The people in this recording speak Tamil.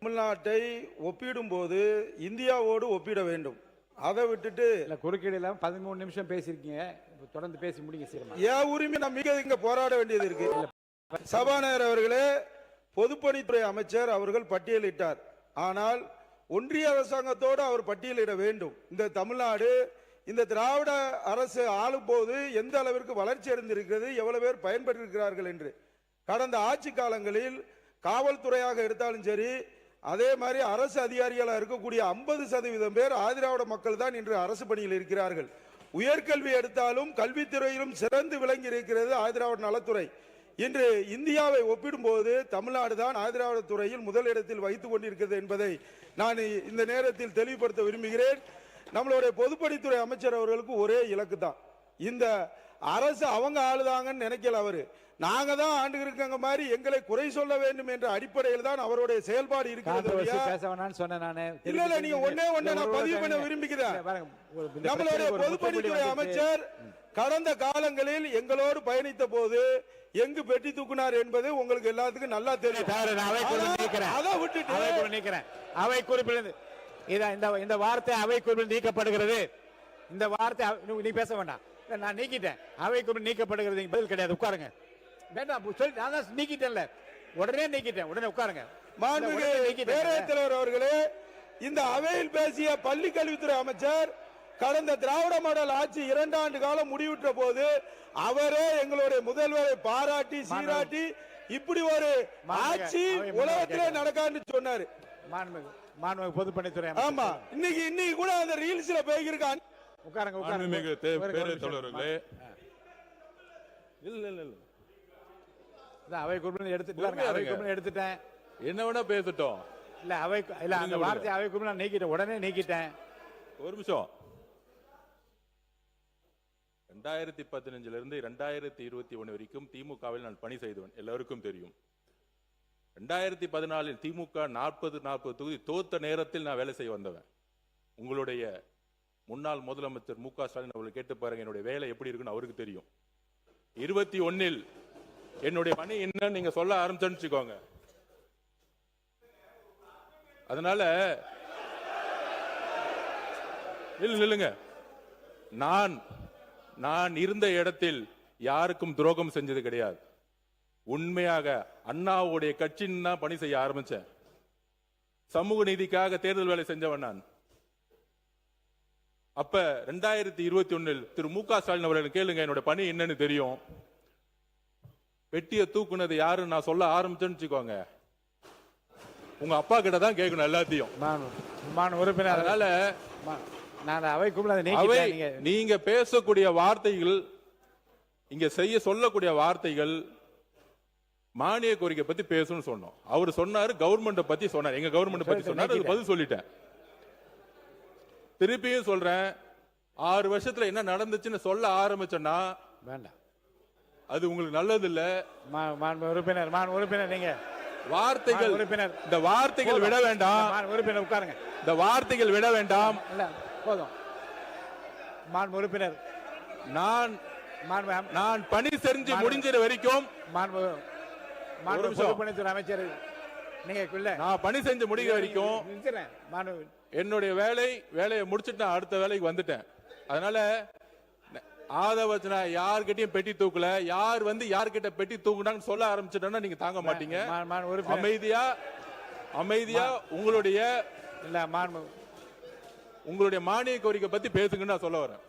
தமிழ்நாட்டை ஒப்பிடும்போது இந்தியாவோடு ஒப்பிட வேண்டும். அதை விட்டுட்டு குறுக்கீடு 13 நிமிஷம் பேசியிருக்கீங்க, தொடர்ந்து பேசி முடிங்க. சீக்கிரமா என் உரிமை நான் மிக இங்க போராட வேண்டியது இருக்கு. சபாநாயகர் அவர்களே, பொதுப்பணித்துறை அமைச்சர் அவர்கள் பட்டியலிட்டார். ஆனால் ஒன்றிய அரசாங்கத்தோடு அவர் பட்டியலிட வேண்டும். இந்த தமிழ்நாடு இந்த திராவிட அரசு ஆளும் போது எந்த அளவிற்கு வளர்ச்சி அடைந்திருக்கிறது, எவ்வளவு பேர் பயன்பெற்றிருக்கிறார்கள் என்று. கடந்த ஆட்சி காலங்களில் காவல்துறையாக எடுத்தாலும் சரி, அதே மாதிரி அரசு அதிகாரிகளாக இருக்கக்கூடிய 50% பேர் ஆதிராவிட மக்கள் தான் இன்று அரசு பணியில் இருக்கிறார்கள். உயர்கல்வி எடுத்தாலும் கல்வித்துறையிலும் சிறந்து விளங்கி இருக்கிறது ஆதிராவிட நலத்துறை. இன்று இந்தியாவை ஒப்பிடும்போது தமிழ்நாடு தான் ஆதிராவிட துறையில் முதலிடத்தில் வைத்துக் கொண்டிருக்கிறது என்பதை நான் இந்த நேரத்தில் தெளிவுபடுத்த விரும்புகிறேன். நம்மளுடைய பொதுப்பணித்துறை அமைச்சர் அவர்களுக்கு ஒரே இலக்கு தான், இந்த அரசு அவங்க ஆளுதாங்கன்னு நினைக்கல. அவரு நாங்க தான் ஆண்டு இருக்காங்க மாதிரி எங்களை குறை சொல்ல வேண்டும் என்ற அடிப்படையில் தான் அவருடைய செயல்பாடு இருக்கிறது. இல்ல நீங்க ஒன்னே நான் பதிவு பண்ண விரும்புகிறேன். நம்மளுடைய பொதுப்பணித்துறை அமைச்சர் கடந்த காலங்களில் எங்களோடு பயணித்த போது எங்கு பெட்டி தூக்குனார் என்பது உங்களுக்கு எல்லாத்துக்கும் நல்லா தெரியும். அதை விட்டுட்டு அவை குறிப்பில் இந்த வார்த்தை அவை குறிப்பில் நீக்கப்படுகிறது. இந்த வார்த்தை நீ பேச வேண்டாம், நான் நீக்கிட்டேன். அவை குறிப்பில் நீக்கப்படுகிறது, பதில் கிடையாது. உட்காருங்க. வேண்டாம் சொல்லி நான் தான் நீக்கிட்டேன்ல, உடனே நீக்கிட்டேன். உடனே உட்காருங்க. மாண்புமிகு பேரவைத் தலைவர் அவர்களே, இந்த அவையில் பேசிய பள்ளி கல்வித்துறை அமைச்சர் கடந்த திராவிட மாடல் ஆட்சி 2 ஆண்டு காலம் முடிவுற்ற போது அவரே எங்களுடைய முதல்வரை பாராட்டி சீராட்டி இப்படி ஒரு ஆட்சி உலகத்திலே நடக்கான்னு சொன்னாரு. பொதுப்பணித்துறை ஆமா, இன்னைக்கு கூட அந்த ரீல்ஸ்ல போயிருக்கான். உட்காருங்க உட்காருங்க. அவை குறிப்பில் எடுத்துட்டேன். என்ன வேணா பேசட்டும். இல்ல அவை இல்ல அந்த வார்த்தை அவை குறிப்பில் நான் நீக்கிட்டேன், உடனே நீக்கிட்டேன். ஒரு நிமிஷம். 2015 இருந்து 2021 வரைக்கும் திமுகவில் நான் பணி செய்தவன், எல்லாருக்கும் தெரியும். 2014 திமுக 40 தொகுதி தோத்த நேரத்தில் நான் வேலை செய்ய வந்தவன். உங்களுடைய முன்னாள் முதலமைச்சர் மு க ஸ்டாலின் அவர்கள் கேட்டு பாருங்க, என்னுடைய வேலை எப்படி இருக்குன்னு அவருக்கு தெரியும். 21 என்னுடைய பணி என்ன நீங்க சொல்ல ஆரம்பிச்சுக்கோங்க. அதனால இல்லைங்க, நான் இருந்த இடத்தில் யாருக்கும் துரோகம் செஞ்சது கிடையாது. உண்மையாக அண்ணாவுடைய கட்சின்னு தான் பணி செய்ய ஆரம்பிச்சேன். சமூக நீதிக்காக தேர்தல் வேலை செஞ்சவன் நான். அப்ப 2021 திரு மு க ஸ்டாலின் அவர்கள் கேளுங்க, என்னோட பணி என்னன்னு தெரியும். பெட்டியை தூக்குனது யாருன்னு நான் சொல்ல ஆரம்பிச்சேன்னு வச்சுக்கோங்க, உங்க அப்பா கிட்ட தான் கேட்கணும் எல்லாத்தையும். அதனால நீங்க பேசக்கூடிய வார்த்தைகள், இங்க செய்ய சொல்லக்கூடிய வார்த்தைகள் மானிய கோரிக்கை பத்தி பேசணும்னு சொன்னோம். அவர் சொன்னாரு கவர்மெண்ட் பத்தி சொன்னார், எங்க கவர்மெண்ட் பத்தி சொன்னாரு, பதில் சொல்லிட்டேன். திருப்பியும் சொல்றேன், 6 வருஷத்துல என்ன நடந்துச்சுன்னு சொல்ல ஆரம்பிச்சோன்னா வேண்டாம், அது உங்களுக்கு நல்லது இல்ல. உறுப்பினர் நீங்க வார்த்தைகள் இந்த வார்த்தைகள் விட வேண்டாம். உறுப்பினர் உட்காருங்க. இந்த வார்த்தைகள் விட வேண்டாம். போதும். உறுப்பினர் நான் பணி செஞ்சு முடிஞ்ச வரைக்கும் பொதுப்பணித்துறை அமைச்சர் நீங்க நான் பணி செஞ்சு முடிக்கிற வரைக்கும் என்னுடைய வேலையை முடிச்சுட்டு நான் அடுத்த வேலைக்கு வந்துட்டேன். அதனால ஆதவச்சனா யார்கிட்டயும் பெட்டி தூக்கல, யார் வந்து யார்கிட்ட பெட்டி தூக்குனான்னு சொல்ல ஆரம்பிச்சுட்டா நீங்க தாங்க மாட்டீங்க. அமைதியா உங்களுடைய மானிய கோரிக்கை பத்தி பேசுங்கன்னு நான் சொல்ல வரேன்.